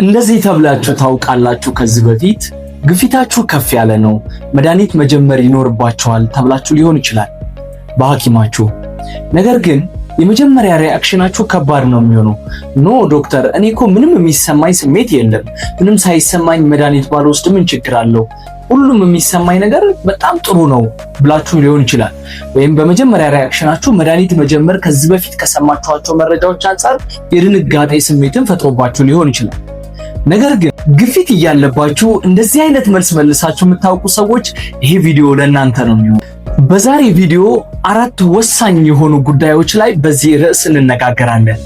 እንደዚህ ተብላችሁ ታውቃላችሁ? ከዚህ በፊት ግፊታችሁ ከፍ ያለ ነው፣ መድኃኒት መጀመር ይኖርባችኋል ተብላችሁ ሊሆን ይችላል በሐኪማችሁ። ነገር ግን የመጀመሪያ ሪአክሽናችሁ ከባድ ነው የሚሆነው። ኖ ዶክተር፣ እኔ እኮ ምንም የሚሰማኝ ስሜት የለም፣ ምንም ሳይሰማኝ መድኃኒት ባልወስድ ምን ችግር አለው? ሁሉም የሚሰማኝ ነገር በጣም ጥሩ ነው ብላችሁ ሊሆን ይችላል። ወይም በመጀመሪያ ሪአክሽናችሁ መድኃኒት መጀመር ከዚህ በፊት ከሰማችኋቸው መረጃዎች አንፃር የድንጋጤ ስሜትን ፈጥሮባችሁ ሊሆን ይችላል። ነገር ግን ግፊት እያለባችሁ እንደዚህ አይነት መልስ መልሳችሁ የምታውቁ ሰዎች ይሄ ቪዲዮ ለእናንተ ነው የሚሆነው። በዛሬ ቪዲዮ 4 ወሳኝ የሆኑ ጉዳዮች ላይ በዚህ ርዕስ እንነጋገራለን።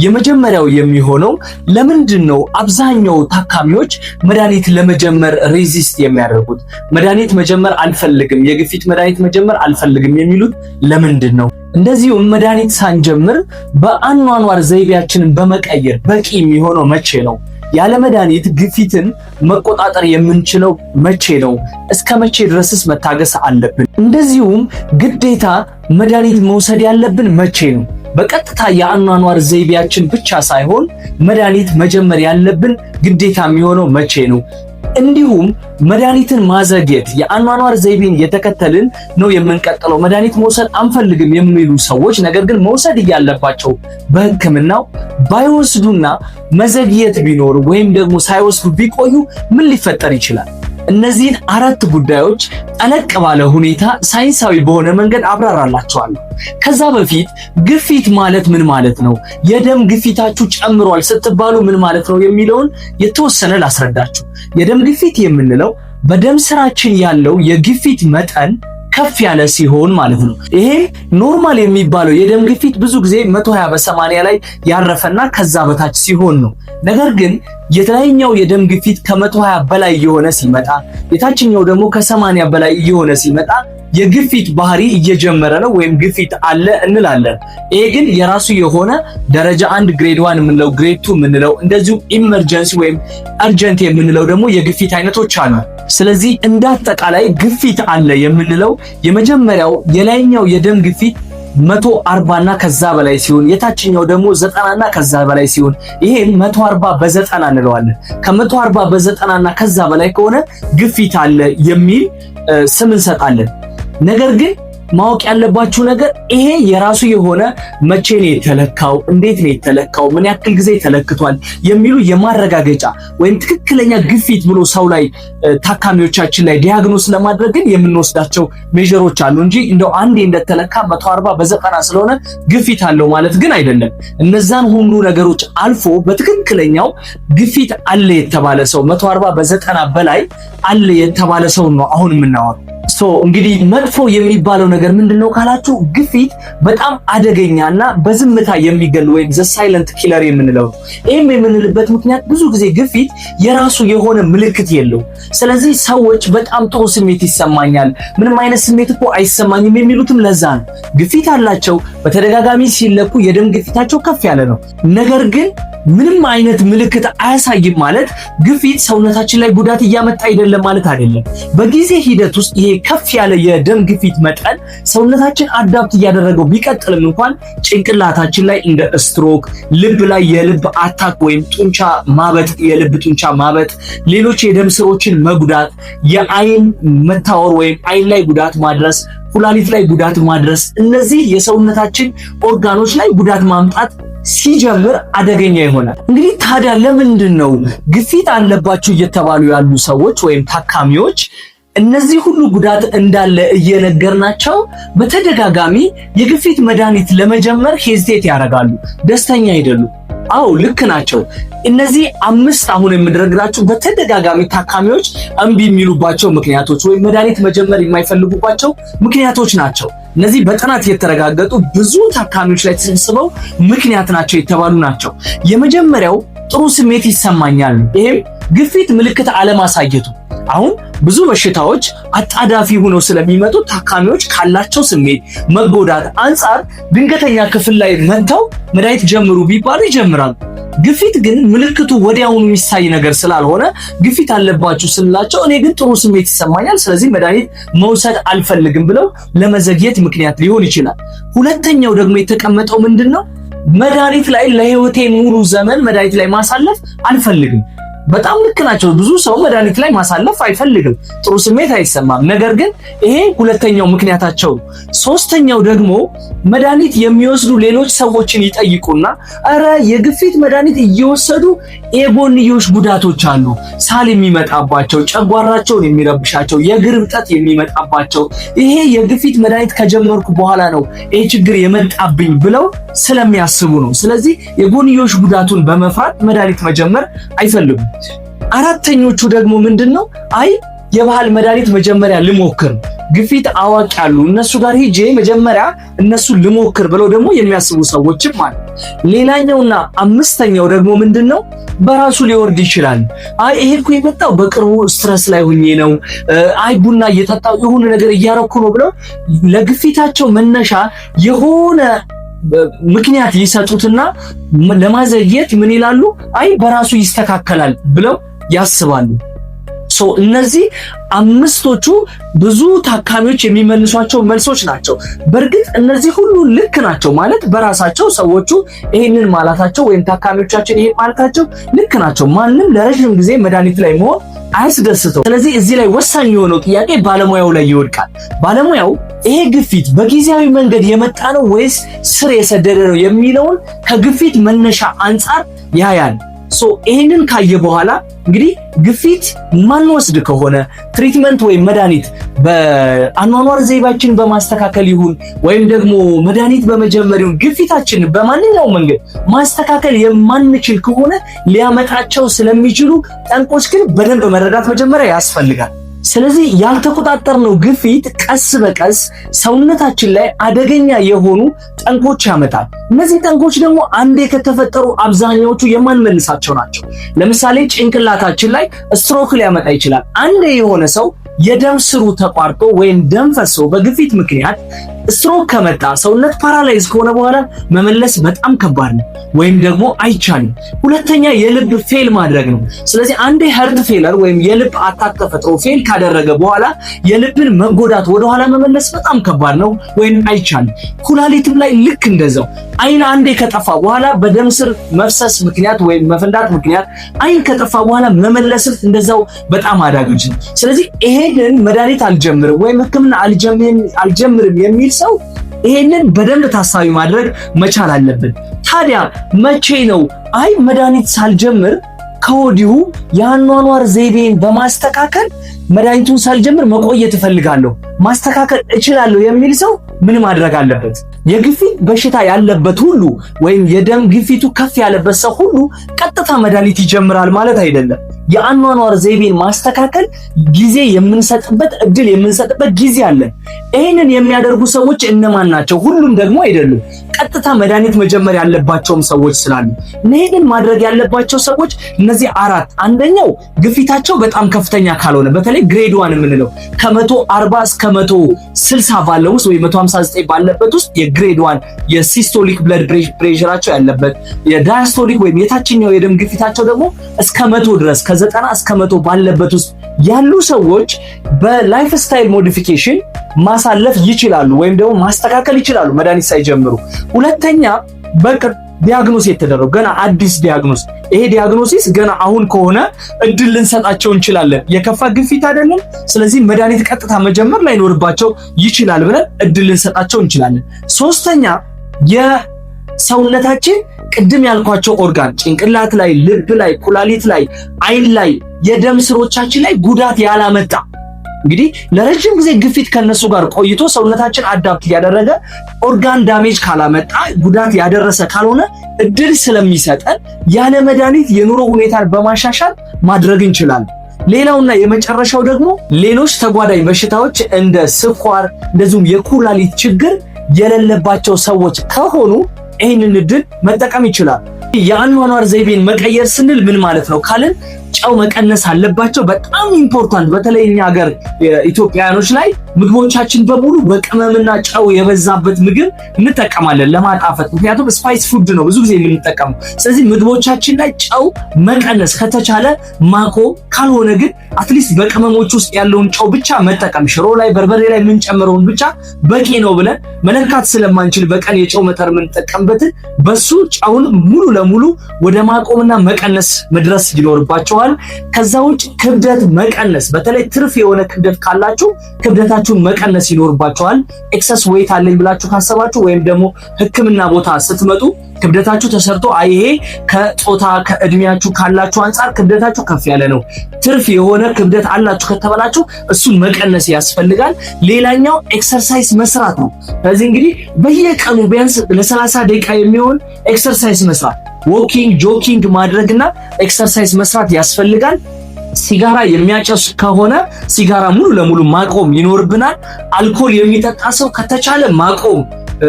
የመጀመሪያው የሚሆነው ለምንድን ነው አብዛኛው ታካሚዎች መድኃኒት ለመጀመር ሬዚስት የሚያደርጉት? መድኃኒት መጀመር አልፈልግም፣ የግፊት መድኃኒት መጀመር አልፈልግም የሚሉት ለምንድን ነው? እንደዚሁም መድኃኒት ሳንጀምር በአኗኗር ዘይቤያችንን በመቀየር በቂ የሚሆነው መቼ ነው? ያለ መድኃኒት ግፊትን መቆጣጠር የምንችለው መቼ ነው? እስከ መቼ ድረስስ መታገስ አለብን? እንደዚሁም ግዴታ መድኃኒት መውሰድ ያለብን መቼ ነው? በቀጥታ የአኗኗር ዘይቤያችን ብቻ ሳይሆን መድኃኒት መጀመር ያለብን ግዴታ የሚሆነው መቼ ነው? እንዲሁም መድኃኒትን ማዘግየት የአኗኗር ዘይቤን የተከተልን ነው የምንቀጥለው፣ መድኃኒት መውሰድ አንፈልግም የሚሉ ሰዎች ነገር ግን መውሰድ እያለባቸው በሕክምናው ባይወስዱና መዘግየት ቢኖር ወይም ደግሞ ሳይወስዱ ቢቆዩ ምን ሊፈጠር ይችላል? እነዚህን 4 ጉዳዮች ጠለቅ ባለ ሁኔታ ሳይንሳዊ በሆነ መንገድ አብራራላችኋለሁ። ከዛ በፊት ግፊት ማለት ምን ማለት ነው፣ የደም ግፊታችሁ ጨምሯል ስትባሉ ምን ማለት ነው የሚለውን የተወሰነ ላስረዳችሁ። የደም ግፊት የምንለው በደም ስራችን ያለው የግፊት መጠን ከፍ ያለ ሲሆን ማለት ነው። ይሄ ኖርማል የሚባለው የደም ግፊት ብዙ ጊዜ 120 በ80 ላይ ያረፈና ከዛ በታች ሲሆን ነው። ነገር ግን የላይኛው የደም ግፊት ከ120 በላይ እየሆነ ሲመጣ፣ የታችኛው ደግሞ ከ80 በላይ እየሆነ ሲመጣ የግፊት ባህሪ እየጀመረ ነው ወይም ግፊት አለ እንላለን። ይሄ ግን የራሱ የሆነ ደረጃ 1 ግሬድ 1 የምንለው ግሬድ 2 የምንለው እንደዚሁ ኢመርጀንሲ ወይም አርጀንት የምንለው ደግሞ የግፊት አይነቶች አሉ። ስለዚህ እንዳጠቃላይ ግፊት አለ የምንለው የመጀመሪያው የላይኛው የደም ግፊት 140 እና ከዛ በላይ ሲሆን የታችኛው ደግሞ 90 እና ከዛ በላይ ሲሆን ይሄን 140 በ90 እንለዋለን። ከ140 በ90 እና ከዛ በላይ ከሆነ ግፊት አለ የሚል ስም እንሰጣለን። ነገር ግን ማወቅ ያለባችሁ ነገር ይሄ የራሱ የሆነ መቼ ነው የተለካው፣ እንዴት ነው የተለካው፣ ምን ያክል ጊዜ ተለክቷል የሚሉ የማረጋገጫ ወይም ትክክለኛ ግፊት ብሎ ሰው ላይ ታካሚዎቻችን ላይ ዲያግኖስ ለማድረግ ግን የምንወስዳቸው ሜጀሮች አሉ እንጂ እንደው አንዴ እንደተለካ 140 በ90 ስለሆነ ግፊት አለው ማለት ግን አይደለም። እነዛን ሁሉ ነገሮች አልፎ በትክክለኛው ግፊት አለ የተባለ ሰው 140 በ90 በላይ አለ የተባለ ሰው ነው አሁን የምናወራው። እንግዲህ መጥፎ የሚባለው ነገር ምንድነው ካላችሁ ግፊት በጣም አደገኛና በዝምታ የሚገል ወይም ዘ ሳይለንት ኪለር የምንለው። ይሄም የምንልበት ምክንያት ብዙ ጊዜ ግፊት የራሱ የሆነ ምልክት የለው። ስለዚህ ሰዎች በጣም ጥሩ ስሜት ይሰማኛል፣ ምንም አይነት ስሜት እኮ አይሰማኝም የሚሉትም ለዛ ነው። ግፊት አላቸው፣ በተደጋጋሚ ሲለኩ የደም ግፊታቸው ከፍ ያለ ነው። ነገር ግን ምንም አይነት ምልክት አያሳይም ማለት ግፊት ሰውነታችን ላይ ጉዳት እያመጣ አይደለም ማለት አይደለም። በጊዜ ሂደት ውስጥ ይሄ ከፍ ያለ የደም ግፊት መጠን ሰውነታችን አዳፕት እያደረገው ቢቀጥልም እንኳን ጭንቅላታችን ላይ እንደ ስትሮክ፣ ልብ ላይ የልብ አታክ ወይም ጡንቻ ማበጥ፣ የልብ ጡንቻ ማበጥ፣ ሌሎች የደም ስሮችን መጉዳት፣ የአይን መታወር ወይም አይን ላይ ጉዳት ማድረስ፣ ኩላሊት ላይ ጉዳት ማድረስ፣ እነዚህ የሰውነታችን ኦርጋኖች ላይ ጉዳት ማምጣት ሲጀምር አደገኛ ይሆናል። እንግዲህ ታዲያ ለምንድን ነው ግፊት አለባችሁ እየተባሉ ያሉ ሰዎች ወይም ታካሚዎች እነዚህ ሁሉ ጉዳት እንዳለ እየነገርናቸው በተደጋጋሚ የግፊት መድኃኒት ለመጀመር ሄዚቴት ያደርጋሉ፣ ደስተኛ አይደሉም? አዎ ልክ ናቸው። እነዚህ 5 አሁን የምንነግራችሁ በተደጋጋሚ ታካሚዎች እምቢ የሚሉባቸው ምክንያቶች ወይም መድኃኒት መጀመር የማይፈልጉባቸው ምክንያቶች ናቸው። እነዚህ በጥናት የተረጋገጡ ብዙ ታካሚዎች ላይ ተሰብስበው ምክንያት ናቸው የተባሉ ናቸው። የመጀመሪያው ጥሩ ስሜት ይሰማኛል። ይሄም ግፊት ምልክት አለማሳየቱ። አሁን ብዙ በሽታዎች አጣዳፊ ሆነው ስለሚመጡ ታካሚዎች ካላቸው ስሜት መጎዳት አንፃር ድንገተኛ ክፍል ላይ መጥተው መድኃኒት ጀምሩ ቢባሉ ይጀምራሉ። ግፊት ግን ምልክቱ ወዲያውኑ የሚሳይ ነገር ስላልሆነ ግፊት አለባችሁ ስንላቸው እኔ ግን ጥሩ ስሜት ይሰማኛል ስለዚህ መድኃኒት መውሰድ አልፈልግም ብለው ለመዘግየት ምክንያት ሊሆን ይችላል። ሁለተኛው ደግሞ የተቀመጠው ምንድነው? መድኃኒት ላይ ለህይወቴ ሙሉ ዘመን መድኃኒት ላይ ማሳለፍ አልፈልግም። በጣም ልክ ናቸው። ብዙ ሰው መድኃኒት ላይ ማሳለፍ አይፈልግም፣ ጥሩ ስሜት አይሰማም። ነገር ግን ይሄ ሁለተኛው ምክንያታቸው። ሶስተኛው ደግሞ መድኃኒት የሚወስዱ ሌሎች ሰዎችን ይጠይቁና አረ የግፊት መድኃኒት እየወሰዱ የጎንዮሽ ጉዳቶች አሉ፣ ሳል የሚመጣባቸው፣ ጨጓራቸውን የሚረብሻቸው፣ የእግር እብጠት የሚመጣባቸው፣ ይሄ የግፊት መድኃኒት ከጀመርኩ በኋላ ነው ይሄ ችግር የመጣብኝ ብለው ስለሚያስቡ ነው። ስለዚህ የጎንዮሽ ጉዳቱን በመፍራት መድኃኒት መጀመር አይፈልጉም። አራተኞቹ ደግሞ ምንድነው? አይ የባህል መድኃኒት መጀመሪያ ልሞክር፣ ግፊት አዋቂ አሉ እነሱ ጋር ሄጄ መጀመሪያ እነሱ ልሞክር ብለው ደግሞ የሚያስቡ ሰዎችም አሉ። ሌላኛውና አምስተኛው ደግሞ ምንድነው? በራሱ ሊወርድ ይችላል። አይ ይሄ እኮ የመጣው በቅርቡ ስትረስ ላይ ሆኜ ነው፣ አይ ቡና እየጠጣሁ የሆነ ነገር እያረኩ ነው ብለው ለግፊታቸው መነሻ የሆነ ምክንያት ይሰጡትና ለማዘግየት ምን ይላሉ? አይ በራሱ ይስተካከላል ብለው ያስባሉ። እነዚህ አምስቶቹ ብዙ ታካሚዎች የሚመልሷቸው መልሶች ናቸው። በእርግጥ እነዚህ ሁሉ ልክ ናቸው ማለት በራሳቸው ሰዎቹ ይሄንን ማለታቸው ወይም ታካሚዎቻችን ይሄን ማለታቸው ልክ ናቸው። ማንም ለረጅም ጊዜ መድኃኒት ላይ መሆን አያስደስተው። ስለዚህ እዚህ ላይ ወሳኝ የሆነው ጥያቄ ባለሙያው ላይ ይወድቃል። ባለሙያው ይሄ ግፊት በጊዜያዊ መንገድ የመጣ ነው ወይስ ስር የሰደደ ነው የሚለውን ከግፊት መነሻ አንጻር ያያል። ይሄንን ካየ በኋላ እንግዲህ ግፊት ማንወስድ ከሆነ ትሪትመንት ወይም መድኃኒት በአኗኗር ዘይቤያችን በማስተካከል ይሁን ወይም ደግሞ መድኃኒት በመጀመር ይሁን ግፊታችንን በማንኛውም መንገድ ማስተካከል የማንችል ከሆነ ሊያመጣቸው ስለሚችሉ ጠንቆች ግን በደንብ መረዳት መጀመሪያ ያስፈልጋል። ስለዚህ ያልተቆጣጠርነው ግፊት ቀስ በቀስ ሰውነታችን ላይ አደገኛ የሆኑ ጠንቆች ያመጣል። እነዚህ ጠንቆች ደግሞ አንዴ ከተፈጠሩ አብዛኛዎቹ የማንመልሳቸው ናቸው። ለምሳሌ ጭንቅላታችን ላይ ስትሮክ ሊያመጣ ይችላል። አንዴ የሆነ ሰው የደም ስሩ ተቋርጦ ወይም ደም ፈሶ በግፊት ምክንያት ስትሮክ ከመጣ ሰውነት ፓራላይዝ ከሆነ በኋላ መመለስ በጣም ከባድ ነው ወይም ደግሞ አይቻልም። ሁለተኛ የልብ ፌል ማድረግ ነው። ስለዚህ አንዴ ሀርት ፌለር ወይም የልብ አታክ ተፈጥሮ ፌል ካደረገ በኋላ የልብን መጎዳት ወደኋላ መመለስ በጣም ከባድ ነው ወይም አይቻልም። ኩላሊትም ላይ ልክ እንደዛው አይን አንዴ ከጠፋ በኋላ በደም ስር መፍሰስ ምክንያት ወይም መፈንዳት ምክንያት አይን ከጠፋ በኋላ መመለስ እንደዛው በጣም አዳጋች ነው። ስለዚህ ይሄንን መድኃኒት አልጀምርም ወይም ሕክምና አልጀምርም የሚል ሰው ይሄንን በደንብ ታሳቢ ማድረግ መቻል አለብን። ታዲያ መቼ ነው አይ መድኃኒት ሳልጀምር ከወዲሁ የአኗኗር ዘይቤን በማስተካከል መድኃኒቱን ሳልጀምር መቆየት እፈልጋለሁ ማስተካከል እችላለሁ የሚል ሰው ምን ማድረግ አለበት? የግፊት በሽታ ያለበት ሁሉ ወይም የደም ግፊቱ ከፍ ያለበት ሰው ሁሉ ቀጥታ መድኃኒት ይጀምራል ማለት አይደለም። የአኗኗር ዘይቤን ማስተካከል ጊዜ የምንሰጥበት እድል የምንሰጥበት ጊዜ አለ። ይሄንን የሚያደርጉ ሰዎች እነማን ናቸው? ሁሉም ደግሞ አይደሉም። ቀጥታ መድኃኒት መጀመር ያለባቸውም ሰዎች ስላሉ ይሄንን ማድረግ ያለባቸው ሰዎች እነዚህ አራት። አንደኛው ግፊታቸው በጣም ከፍተኛ ካልሆነ በተለይ ግሬድ 1 የምንለው ከ140 እስከ 160 ባለው ውስጥ ወይ 159 ባለበት ውስጥ የግሬድ 1 የሲስቶሊክ ብለድ ፕሬሸራቸው ያለበት፣ የዳያስቶሊክ ወይም የታችኛው የደም ግፊታቸው ደግሞ እስከ 100 ድረስ ከ90 እስከ 100 ባለበት ውስጥ ያሉ ሰዎች በላይፍ ስታይል ሞዲፊኬሽን ማሳለፍ ይችላሉ ወይም ደግሞ ማስተካከል ይችላሉ መድኃኒት ሳይጀምሩ። ሁለተኛ በቅርብ ዲያግኖስ የተደረገው ገና አዲስ ዲያግኖስ፣ ይሄ ዲያግኖሲስ ገና አሁን ከሆነ እድል ልንሰጣቸው እንችላለን። የከፋ ግፊት አይደለም፣ ስለዚህ መድኃኒት ቀጥታ መጀመር ላይኖርባቸው ይችላል ብለን እድል ልንሰጣቸው እንችላለን። ሶስተኛ የሰውነታችን ቅድም ያልኳቸው ኦርጋን ጭንቅላት ላይ፣ ልብ ላይ፣ ኩላሊት ላይ፣ አይን ላይ፣ የደም ስሮቻችን ላይ ጉዳት ያላመጣ እንግዲህ ለረጅም ጊዜ ግፊት ከነሱ ጋር ቆይቶ ሰውነታችን አዳፕት ያደረገ ኦርጋን ዳሜጅ ካላመጣ ጉዳት ያደረሰ ካልሆነ እድል ስለሚሰጠን ያለ መድኃኒት የኑሮ ሁኔታን በማሻሻል ማድረግ እንችላለን። ሌላውና የመጨረሻው ደግሞ ሌሎች ተጓዳኝ በሽታዎች እንደ ስኳር እንደዚሁም የኩላሊት ችግር የሌለባቸው ሰዎች ከሆኑ ይህንን እድል መጠቀም ይችላል። የአኗኗር ዘይቤን መቀየር ስንል ምን ማለት ነው ካልን ጨው መቀነስ አለባቸው። በጣም ኢምፖርታንት። በተለይ እኛ ሀገር ኢትዮጵያውያኖች ላይ ምግቦቻችን በሙሉ በቅመምና ጨው የበዛበት ምግብ እንጠቀማለን ለማጣፈጥ። ምክንያቱም ስፓይስ ፉድ ነው ብዙ ጊዜ የምንጠቀመው። ስለዚህ ምግቦቻችን ላይ ጨው መቀነስ ከተቻለ ማቆም ካልሆነ ግን አትሊስት በቅመሞች ውስጥ ያለውን ጨው ብቻ መጠቀም ሽሮ ላይ በርበሬ ላይ የምንጨምረውን ብቻ በቂ ነው ብለን መለካት ስለማንችል በቀን የጨው መጠን የምንጠቀምበትን በሱ ጨውን ሙሉ ለሙሉ ወደ ማቆምና መቀነስ መድረስ ይኖርባቸዋል። ከዛ ውጭ ክብደት መቀነስ፣ በተለይ ትርፍ የሆነ ክብደት ካላችሁ ክብደታችሁን መቀነስ ይኖርባቸዋል። ኤክሰስ ዌይት አለኝ ብላችሁ ካሰባችሁ ወይም ደግሞ ሕክምና ቦታ ስትመጡ ክብደታችሁ ተሰርቶ ይሄ ከጾታ ከእድሜያችሁ ካላችሁ አንፃር ክብደታችሁ ከፍ ያለ ነው፣ ትርፍ የሆነ ክብደት አላችሁ ከተባላችሁ እሱን መቀነስ ያስፈልጋል። ሌላኛው ኤክሰርሳይዝ መስራት ነው። ስለዚህ እንግዲህ በየቀኑ ቢያንስ ለ30 ደቂቃ የሚሆን ኤክሰርሳይዝ መስራት፣ ዎኪንግ ጆኪንግ ማድረግና ኤክሰርሳይዝ መስራት ያስፈልጋል። ሲጋራ የሚያጨስ ከሆነ ሲጋራ ሙሉ ለሙሉ ማቆም ይኖርብናል። አልኮል የሚጠጣ ሰው ከተቻለ ማቆም፣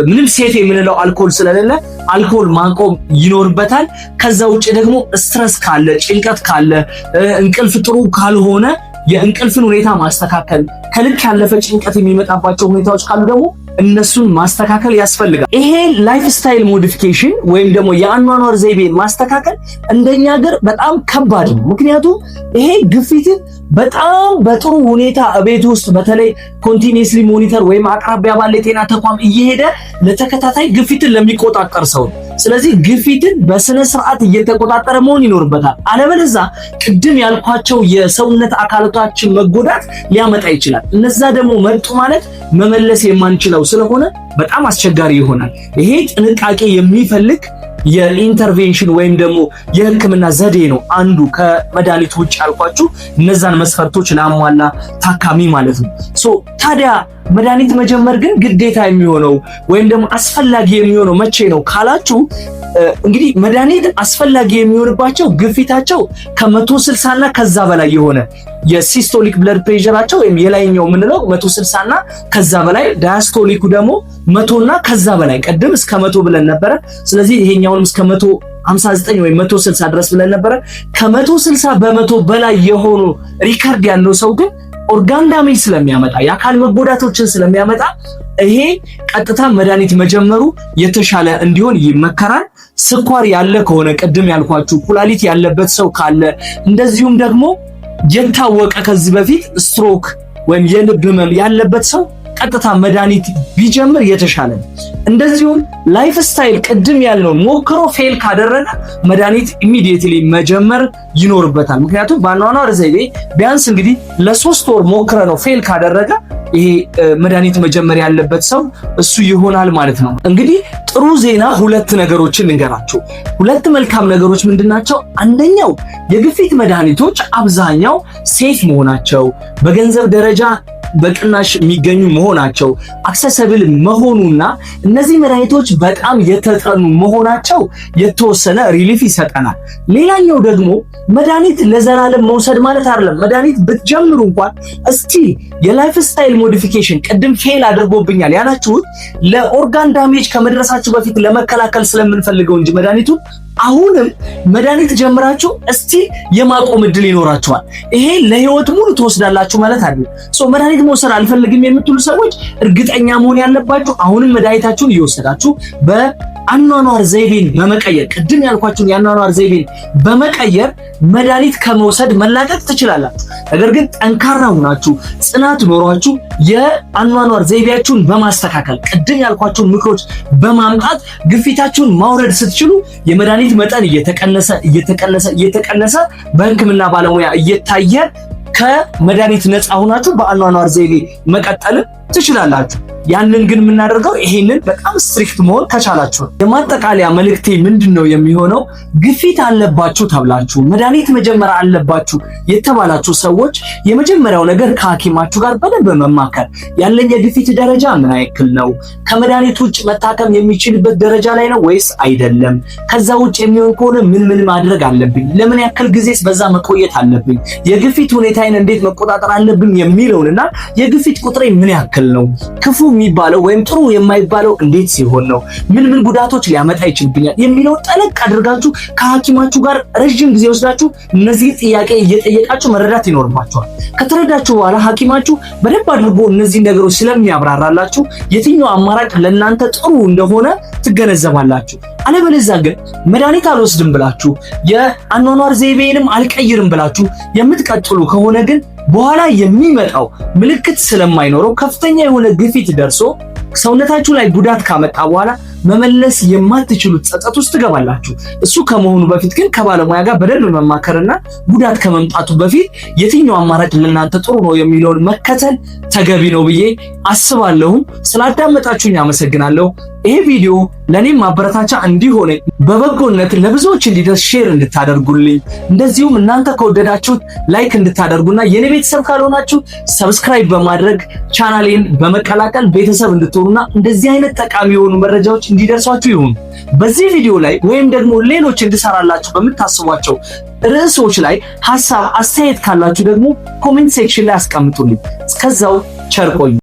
ምንም ሴፍ የምንለው አልኮል ስለሌለ አልኮል ማቆም ይኖርበታል። ከዛ ውጭ ደግሞ ስትረስ ካለ፣ ጭንቀት ካለ፣ እንቅልፍ ጥሩ ካልሆነ የእንቅልፍን ሁኔታ ማስተካከል፣ ከልክ ያለፈ ጭንቀት የሚመጣባቸው ሁኔታዎች ካሉ ደግሞ እነሱን ማስተካከል ያስፈልጋል። ይሄ ላይፍ ስታይል ሞዲፊኬሽን ወይም ደግሞ የአኗኗር ዘይቤን ማስተካከል እንደኛ ሀገር በጣም ከባድ ነው። ምክንያቱም ይሄ ግፊትን በጣም በጥሩ ሁኔታ ቤት ውስጥ በተለይ ኮንቲኒየስሊ ሞኒተር ወይም አቅራቢያ ባለ ጤና ተቋም እየሄደ ለተከታታይ ግፊትን ለሚቆጣጠር ሰው። ስለዚህ ግፊትን በስነ ስርዓት እየተቆጣጠረ መሆን ይኖርበታል። አለበለዚያ ቅድም ያልኳቸው የሰውነት አካላቶችን መጎዳት ሊያመጣ ይችላል። እነዛ ደግሞ መጡ ማለት መመለስ የማንችለው ስለሆነ በጣም አስቸጋሪ ይሆናል። ይሄ ጥንቃቄ የሚፈልግ የኢንተርቬንሽን ወይም ደግሞ የሕክምና ዘዴ ነው። አንዱ ከመድኃኒት ውጭ ያልኳችሁ እነዛን መስፈርቶች ላሟላ ታካሚ ማለት ነው። ታዲያ መድኃኒት መጀመር ግን ግዴታ የሚሆነው ወይም ደግሞ አስፈላጊ የሚሆነው መቼ ነው ካላችሁ እንግዲህ መድኃኒት አስፈላጊ የሚሆንባቸው ግፊታቸው ከ160 እና ከዛ በላይ የሆነ የሲስቶሊክ ብለድ ፕሬሸራቸው ወይም የላይኛው የምንለው 160 እና ከዛ በላይ፣ ዳያስቶሊኩ ደግሞ 100 እና ከዛ በላይ። ቀደም እስከ 100 ብለን ነበረ። ስለዚህ ይሄኛውንም እስከ 159 ወይም 160 ድረስ ብለን ነበረ። ከ160 በመቶ በላይ የሆኑ ሪከርድ ያለው ሰው ግን ኦርጋን ዳሜጅ ስለሚያመጣ የአካል መጎዳቶችን ስለሚያመጣ ይሄ ቀጥታ መድኃኒት መጀመሩ የተሻለ እንዲሆን ይመከራል። ስኳር ያለ ከሆነ ቅድም ያልኳችሁ ኩላሊት ያለበት ሰው ካለ እንደዚሁም ደግሞ የታወቀ ከዚህ በፊት ስትሮክ ወይም የልብ ህመም ያለበት ሰው ቀጥታ መድኃኒት ቢጀምር የተሻለ ነው። እንደዚሁም ላይፍ ስታይል ቅድም ያልነው ሞክሮ ፌል ካደረገ መድኃኒት ኢሚዲየትሊ መጀመር ይኖርበታል። ምክንያቱም በአኗኗር ዘይቤ ቢያንስ እንግዲህ ለ3 ወር ሞክረ ነው ፌል ካደረገ ይሄ መድኃኒት መጀመር ያለበት ሰው እሱ ይሆናል ማለት ነው። እንግዲህ ጥሩ ዜና ሁለት ነገሮችን ልንገራችሁ። ሁለት መልካም ነገሮች ምንድናቸው? አንደኛው የግፊት መድኃኒቶች አብዛኛው ሴፍ መሆናቸው፣ በገንዘብ ደረጃ በቅናሽ የሚገኙ መሆናቸው፣ አክሰሰብል መሆኑና እነዚህ መድኃኒቶች በጣም የተጠኑ መሆናቸው የተወሰነ ሪሊፍ ይሰጠናል። ሌላኛው ደግሞ መድኃኒት ለዘላለም መውሰድ ማለት አይደለም። መድኃኒት ብትጀምሩ እንኳን እስቲ የላይፍ ስታይል ሞዲፊኬሽን ቅድም ፌል አድርጎብኛል ያላችሁት ለኦርጋን ዳሜጅ ከመድረሳችሁ በፊት ለመከላከል ስለምንፈልገው እንጂ መድኃኒቱን አሁንም መድኃኒት ጀምራችሁ እስቲ የማቆም እድል ይኖራችኋል። ይሄ ለህይወት ሙሉ ትወስዳላችሁ ማለት አይደለም። መድኃኒት መውሰድ አልፈልግም የምትሉ ሰዎች እርግጠኛ መሆን ያለባችሁ አሁንም መድኃኒታችሁን እየወሰዳችሁ በአኗኗር ዘይቤን በመቀየር ቅድም ያልኳችሁን የአኗኗር ዘይቤን በመቀየር መድኃኒት ከመውሰድ መላቀቅ ትችላላችሁ። ነገር ግን ጠንካራ ሆናችሁ ጽናት ኖሯችሁ የአኗኗር ዘይቤያችሁን በማስተካከል ቅድም ያልኳችሁን ምክሮች በማምጣት ግፊታችሁን ማውረድ ስትችሉ የመድኃኒት መጠን እየተቀነሰ በሕክምና ባለሙያ እየታየ ከመድኃኒት ነፃ ሆናችሁ በአኗኗር ዘይቤ መቀጠል ትችላላችሁ። ያንን ግን የምናደርገው ይሄንን በጣም ስትሪክት መሆን ከቻላችሁ። የማጠቃለያ መልእክቴ ምንድነው የሚሆነው? ግፊት አለባችሁ ተብላችሁ መድኃኒት መጀመር አለባችሁ የተባላችሁ ሰዎች የመጀመሪያው ነገር ከሐኪማችሁ ጋር በደንብ መማከር፣ ያለኝ የግፊት ደረጃ ምን ያክል ነው? ከመድኃኒት ውጭ መታከም የሚችልበት ደረጃ ላይ ነው ወይስ አይደለም? ከዛ ውጭ የሚሆን ከሆነ ምን ማድረግ አለብኝ? ለምን ያክል ጊዜስ በዛ መቆየት አለብኝ? የግፊት ሁኔታዬን እንዴት መቆጣጠር አለብኝ የሚለውንና የግፊት ቁጥሬ ምን ያክል ነው? ክፉ የሚባለው ወይም ጥሩ የማይባለው እንዴት ሲሆን ነው፣ ምን ጉዳቶች ሊያመጣ ይችላል የሚለው ጠለቅ አድርጋችሁ ከሐኪማችሁ ጋር ረጅም ጊዜ ወስዳችሁ እነዚህ ጥያቄ እየጠየቃችሁ መረዳት ይኖርባችኋል። ከተረዳችሁ በኋላ ሐኪማችሁ በደንብ አድርጎ እነዚህ ነገሮች ስለሚያብራራላችሁ የትኛው አማራጭ ለእናንተ ጥሩ እንደሆነ ትገነዘባላችሁ። አለበለዚያ ግን መድኃኒት አልወስድም ብላችሁ የአኗኗር ዘይቤንም አልቀይርም ብላችሁ የምትቀጥሉ ከሆነ ግን በኋላ የሚመጣው ምልክት ስለማይኖረው ከፍተኛ የሆነ ግፊት ደርሶ ሰውነታችሁ ላይ ጉዳት ካመጣ በኋላ መመለስ የማትችሉት ጸጸት ውስጥ ትገባላችሁ። እሱ ከመሆኑ በፊት ግን ከባለሙያ ጋር በደንብ መማከርና ጉዳት ከመምጣቱ በፊት የትኛው አማራጭ ለእናንተ ጥሩ ነው የሚለውን መከተል ተገቢ ነው ብዬ አስባለሁ። ስላዳመጣችሁኝ አመሰግናለሁ። ይሄ ቪዲዮ ለኔም ማበረታቻ እንዲሆነ በበጎነት ለብዙዎች እንዲደርስ ሼር እንድታደርጉልኝ፣ እንደዚሁም እናንተ ከወደዳችሁት ላይክ እንድታደርጉና የኔ ቤተሰብ ካልሆናችሁ ሰብስክራይብ በማድረግ ቻናሌን በመቀላቀል ቤተሰብ እንድትሆኑና እንደዚህ አይነት ጠቃሚ የሆኑ መረጃዎች እንዲደርሷችሁ ይሁን። በዚህ ቪዲዮ ላይ ወይም ደግሞ ሌሎች እንድሰራላችሁ በምታስቧቸው ርዕሶች ላይ ሐሳብ አስተያየት ካላችሁ ደግሞ ኮሜንት ሴክሽን ላይ አስቀምጡልኝ። እስከዛው ቸር ቆዩ።